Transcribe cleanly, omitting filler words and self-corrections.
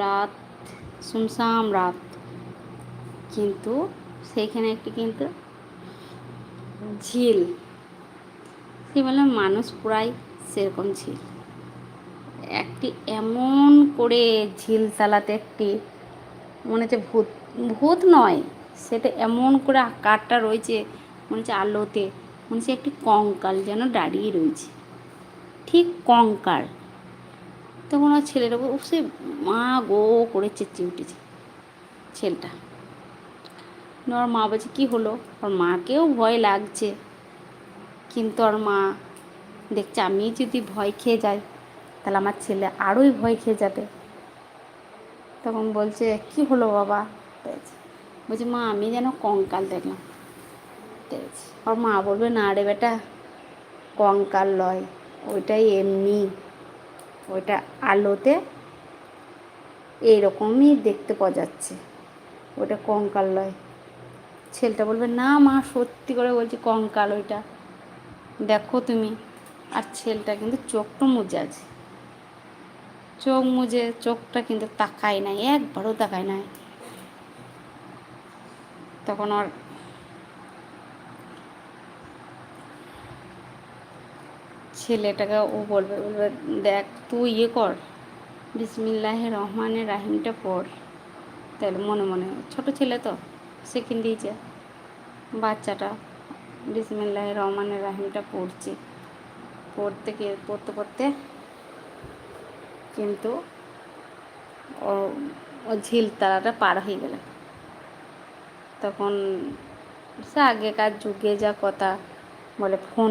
রাত, সুমসাম রাত, কিন্তু সেইখানে একটি কিন্তু ঝিল, সে বলে মানুষ প্রায় সেরকম ঝিল, একটি এমন করে ঝিল তালাতে একটি মনে হচ্ছে ভূত, ভূত নয়, সেটা এমন করে আকারটা রয়েছে, মনে হচ্ছে আলোতে মনে হচ্ছে একটি কঙ্কাল যেন দাঁড়িয়ে রয়েছে, ঠিক কঙ্কাল। তখন ওর ছেলের ওপর সে মা গো করে চেঁচিয়ে উঠেছে ছেলেটা। ওর মা বলছে কী হলো, ওর মাকেও ভয় লাগছে, কিন্তু ওর মা দেখছে আমি যদি ভয় খেয়ে যাই তাহলে আমার ছেলে আরোই ভয় খেয়ে যাবে। তখন বলছে কী হলো বাবা, বলছে মা আমি যেন কঙ্কাল দেখলাম। ওর মা বলবে না রে বেটা, কঙ্কাল লয়, ওইটাই এমনি, ওইটা আলোতে এইরকমই দেখতে পাওয়া যাচ্ছে, ওটা কঙ্কাল লয়। ছেলেটা বলবে না মা সত্যি করে বলছি কঙ্কাল ওইটা, দেখো তুমি। আর ছেলেটা কিন্তু চোখটা মুজে আছে, চোখ মুজে, চোখটা কিন্তু তাকায় নাই, একবারও তাকায় নাই। তখন ওর ছেলেটাকে ও বলবে দেখ তুই ইয়ে কর, বিসমিল্লাহির রহমানির রাহিমটা পড়। তাহলে মনে মনে, ছোটো ছেলে তো শিখিয়ে দিয়েছে বাচ্চাটা, বিসমিল্লাহির রহমানির রাহিমটা পড়ছে, পড়তে পড়তে কিন্তু ও ঝিল তালাটা পার হয়ে গেল। তখন সে আগেকার যুগে যা কথা বলে, ফোন